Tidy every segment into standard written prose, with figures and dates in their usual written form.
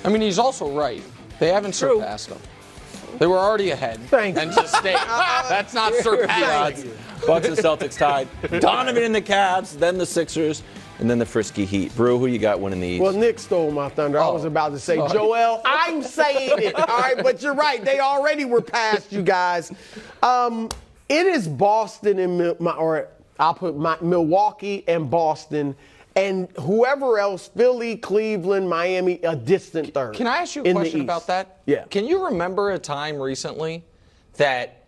I mean, he's also right. They haven't surpassed him. They were already ahead. Thank you. And just stayed. That's not surpassing. Bucks and Celtics tied. Donovan and the Cavs, then the Sixers, and then the frisky Heat. Brew, who you got winning the East? Well, Nick stole my thunder. I was about to say, sorry. Joel, I'm saying it. All right, but you're right. They already were past you guys. It is Boston and I'll put Milwaukee and Boston. And whoever else, Philly, Cleveland, Miami, a distant third. Can I ask you a question about that? Yeah. Can you remember a time recently that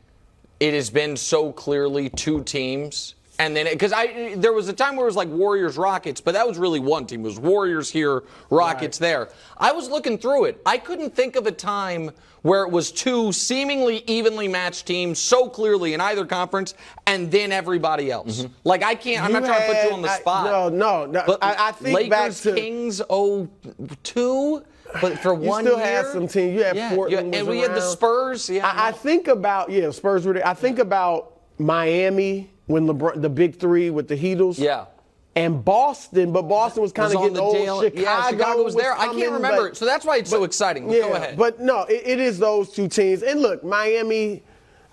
it has been so clearly two teams? And then, because there was a time where it was like Warriors-Rockets, but that was really one team. It was Warriors here, Rockets there. I was looking through it. I couldn't think of a time where it was two seemingly evenly matched teams so clearly in either conference, and then everybody else. Mm-hmm. Like, I can't, I'm not trying to put you on the spot. No. But I think Lakers, back to Kings 0-2, but for you one still year. had some teams. You had Portland. And was we had the around. Spurs. Yeah, I think about, Spurs were there. I think about Miami when LeBron, the big three with the Heatles. Yeah. And Boston, but Boston was kind of getting old. Chicago was there. I can't remember. So that's why it's so exciting. Yeah, go ahead. But no, it is those two teams. And look, Miami,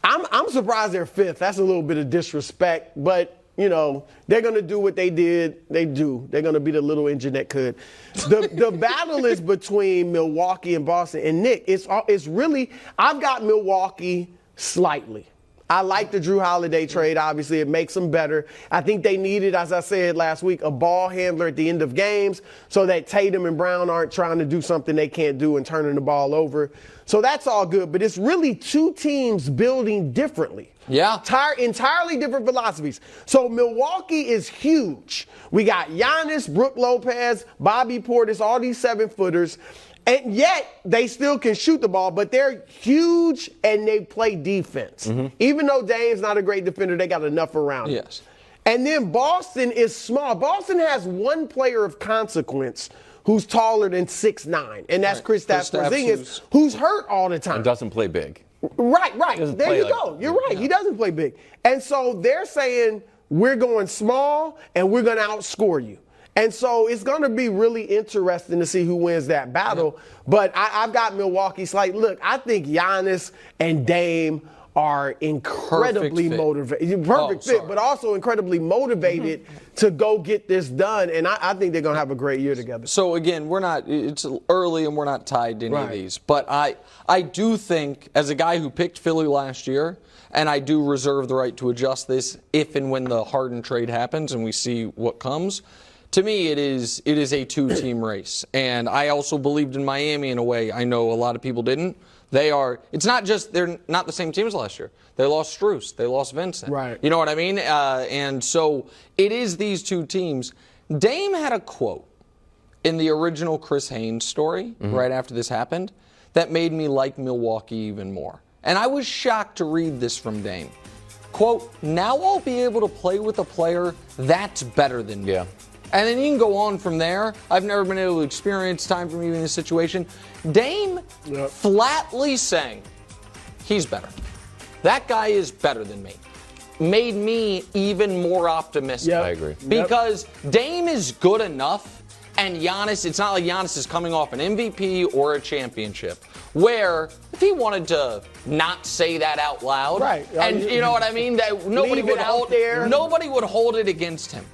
I'm surprised they're fifth. That's a little bit of disrespect. But, they're going to do what they did. They do. They're going to be the little engine that could. The battle is between Milwaukee and Boston. And, Nick, it's really – I've got Milwaukee slightly. I like the Drew Holiday trade, obviously. It makes them better. I think they needed, as I said last week, a ball handler at the end of games so that Tatum and Brown aren't trying to do something they can't do and turning the ball over. So that's all good. But it's really two teams building differently. Yeah. Entirely different philosophies. So Milwaukee is huge. We got Giannis, Brook Lopez, Bobby Portis, all these 7-footers. And yet, they still can shoot the ball, but they're huge and they play defense. Mm-hmm. Even though Dame's not a great defender, they got enough around him. Yes. And then Boston is small. Boston has one player of consequence who's taller than 6'9", and that's Kristaps Porzingis, who's hurt all the time. And doesn't play big. Right. There you go. You're right. He doesn't play big. And so they're saying, we're going small and we're going to outscore you. And so it's going to be really interesting to see who wins that battle. Yeah. But I've got Milwaukee slight. Look, I think Giannis and Dame are incredibly motivated. Perfect fit, but also incredibly motivated to go get this done. And I think they're going to have a great year together. So, again, it's early and we're not tied to any of these. But I do think, as a guy who picked Philly last year, and I do reserve the right to adjust this if and when the Harden trade happens and we see what comes. To me, it is a two-team race. And I also believed in Miami in a way I know a lot of people didn't. It's not just, they're not the same team as last year. They lost Strus. They lost Vincent. Right. You know what I mean? And so it is these two teams. Dame had a quote in the original Chris Haynes story right after this happened that made me like Milwaukee even more. And I was shocked to read this from Dame. Quote, "Now I'll be able to play with a player that's better than me." Yeah. And then you can go on from there. I've never been able to experience time for me in this situation. Dame flatly saying, he's better. That guy is better than me. Made me even more optimistic. Yep. I agree. Because Dame is good enough, and Giannis, it's not like Giannis is coming off an MVP or a championship, where if he wanted to not say that out loud, and you know what I mean, that nobody would hold it against him.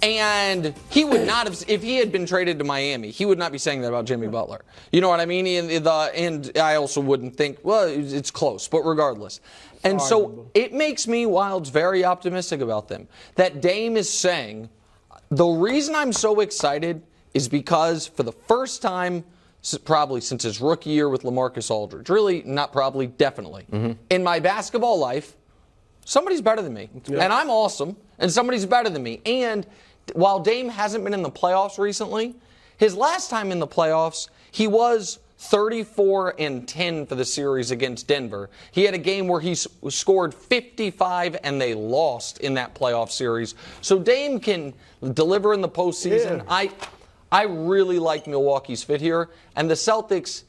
And he would not have, if he had been traded to Miami, he would not be saying that about Jimmy Butler. You know what I mean? And I also wouldn't think, well, it's close, but regardless. And so it makes me, Wildes, very optimistic about them. That Dame is saying, the reason I'm so excited is because for the first time, probably since his rookie year with LaMarcus Aldridge, really, not probably, definitely, in my basketball life, somebody's better than me. And I'm awesome, and somebody's better than me. And while Dame hasn't been in the playoffs recently, his last time in the playoffs, he was 34-10 for the series against Denver. He had a game where he scored 55 and they lost in that playoff series. So Dame can deliver in the postseason. Yeah. I really like Milwaukee's fit here. And the Celtics,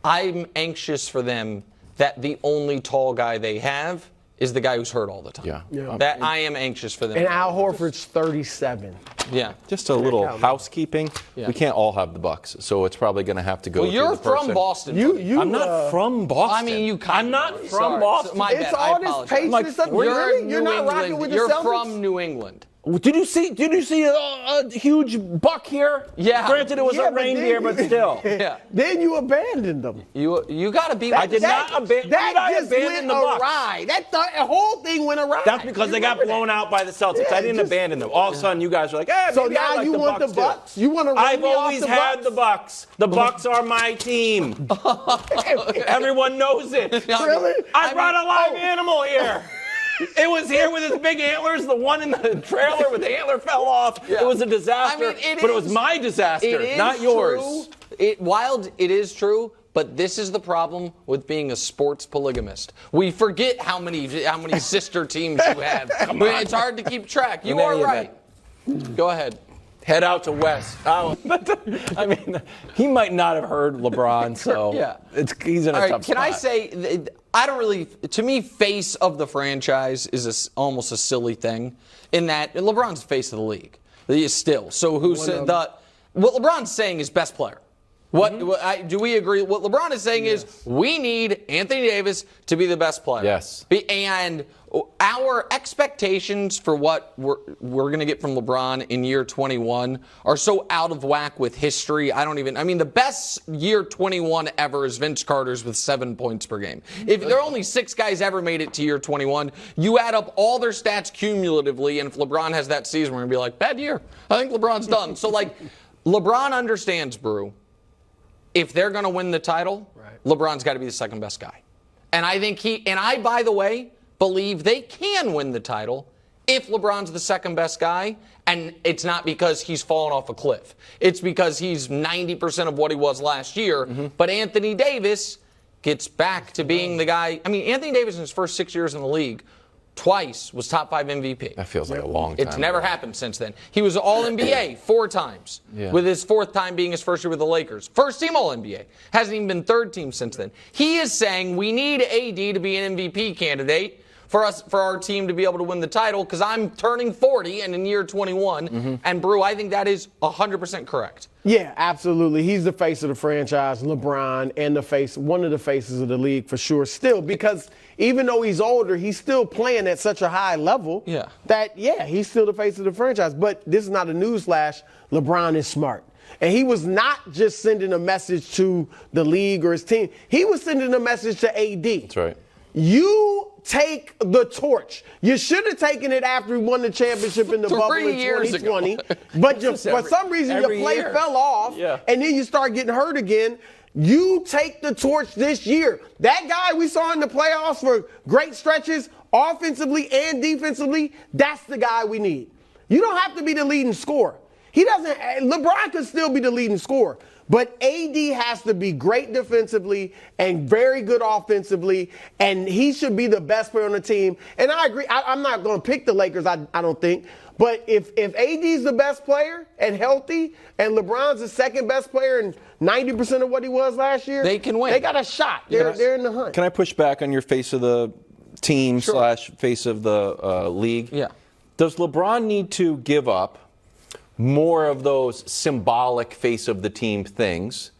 I'm anxious for them that the only tall guy they have is the guy who's hurt all the time. Yeah. That I am anxious for them. And Al Horford's 37. Yeah. Just a little housekeeping. Yeah. We can't all have the Bucks, so it's probably going to have to go. Well, you're from Boston. I'm not from Boston. I mean, you. I'm not from Boston. My It's bad. all I this apologize. Patriots stuff. Really? You're not rocking with the You're Celtics? from New England. Did you see a huge buck here? Yeah. Granted, it was a but reindeer, then- but still. Yeah. Then you abandoned them. You got to be. I did not abandon. That I just abandoned went the Bucks. awry. That whole thing went awry. That's because they got blown out by the Celtics. Yeah, I didn't just- abandon them. All of a sudden, you guys were like, "Hey, So maybe I now like you the want Bucks the Bucks? too." You want to run I've me off always the had Bucks? the Bucks. The Bucks are my team. Everyone knows it. Really? I brought a live animal here. It was here with his big antlers. The one in the trailer with the antler fell off. Yeah. It was a disaster. I mean, but it was my disaster, It is not yours. True. Wild, it is true. But this is the problem with being a sports polygamist. We forget how many sister teams you have. It's hard to keep track. You In are any right. Go ahead. Head out to West. Oh, I mean, he might not have heard LeBron, so Yeah. he's in a All right, tough can spot. I say, I don't really, to me, face of the franchise is almost a silly thing in that LeBron's the face of the league. He is still. So what LeBron's saying is best player. Do we agree? What LeBron is saying is we need Anthony Davis to be the best player. Yes. And our expectations for what we're going to get from LeBron in year 21 are so out of whack with history. I mean, the best year 21 ever is Vince Carter's with 7 points per game. If there are only 6 guys ever made it to year 21, you add up all their stats cumulatively, and if LeBron has that season, we're going to be like, bad year. I think LeBron's done. So, LeBron understands, Brew. If they're going to win the title, LeBron's got to be the second best guy. And I think by the way, believe they can win the title if LeBron's the second best guy, and it's not because he's fallen off a cliff. It's because he's 90% of what he was last year. But Anthony Davis gets back to being the guy. I mean, Anthony Davis in his first 6 years in the league twice was top 5 MVP. That feels like a long time. It's never happened since then. He was All-NBA 4 times, with his 4th time being his first year with the Lakers. First team All-NBA. Hasn't even been 3rd team since then. He is saying we need AD to be an MVP candidate for our team to be able to win the title because I'm turning 40 and in year 21. And, Brew, I think that is 100% correct. Yeah, absolutely. He's the face of the franchise, LeBron, and one of the faces of the league for sure. Still, because even though he's older, he's still playing at such a high level that, he's still the face of the franchise. But this is not a newsflash. LeBron is smart. And he was not just sending a message to the league or his team. He was sending a message to AD. That's right. You take the torch. You should have taken it after he won the championship in the bubble in 2020. But for some reason, your play fell off, and then you start getting hurt again. You take the torch this year. That guy we saw in the playoffs for great stretches, offensively and defensively, that's the guy we need. You don't have to be the leading scorer. LeBron could still be the leading scorer. But AD has to be great defensively and very good offensively, and he should be the best player on the team. And I agree. I'm not going to pick the Lakers, I don't think. But if AD's the best player and healthy, and LeBron's the second best player and 90% of what he was last year, they can win. They got a shot. They're in the hunt. Can I push back on your face of the team / face of the league? Yeah. Does LeBron need to give up more of those symbolic face of the team things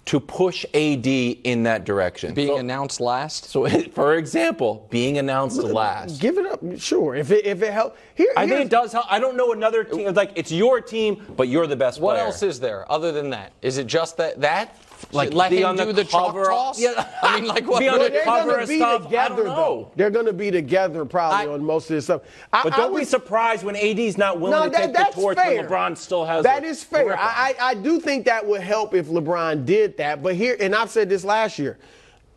to push AD in that direction? Being announced last? So, for example, being announced last. Give it up, sure. If it helps. I think it does help. I don't know another team. It's your team, but you're the best player. What else is there other than that? Is it just that? Like let be him on do the chalk toss? Yeah. I mean, like what? Be on the They're cover going to of be stuff. together, I don't know. though. They're going to be together probably on most of this stuff. But don't be surprised when AD's not willing to take the torch when LeBron still has That is fair. I do think that would help if LeBron did that. But here, and I've said this last year,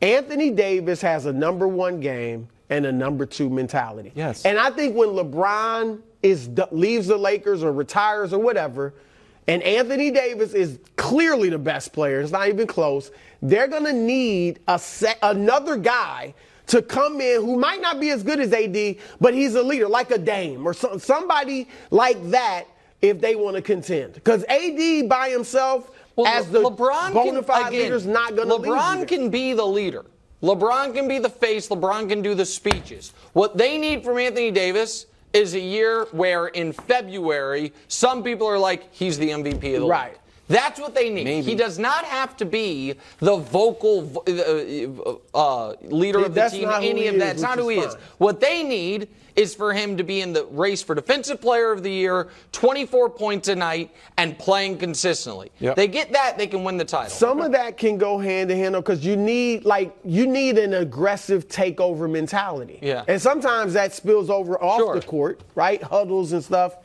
Anthony Davis has a number 1 game and a number 2 mentality. Yes. And I think when LeBron leaves the Lakers or retires or whatever, and Anthony Davis is clearly the best player, it's not even close, they're going to need another guy to come in who might not be as good as AD, but he's a leader, like a Dame or somebody like that if they want to contend. Because AD by himself, as the bona fide leader, is not going to lead. LeBron can be the leader. LeBron can be the face. LeBron can do the speeches. What they need from Anthony Davis is a year where in February, some people are like, he's the MVP of the league. That's what they need. Maybe. He does not have to be the vocal leader of the team, any of that. That's not who he is. What they need is for him to be in the race for Defensive Player of the Year, 24 points a night, and playing consistently. They get that, they can win the title. Some of that can go hand in hand because you need an aggressive takeover mentality. And sometimes that spills over off the court, right? Huddles and stuff.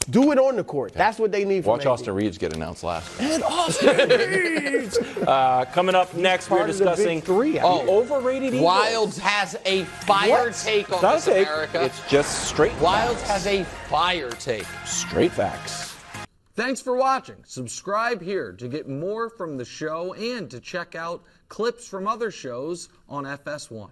Do it on the court. That's what they need from Watch Austin Reeves get announced last. And Austin Reeves! Coming up next, we're discussing overrated Eagles. Wildes has a fire take on this, America. It's just straight Wildes has a fire take. Straight facts. Thanks for watching. Subscribe here to get more from the show and to check out clips from other shows on FS1.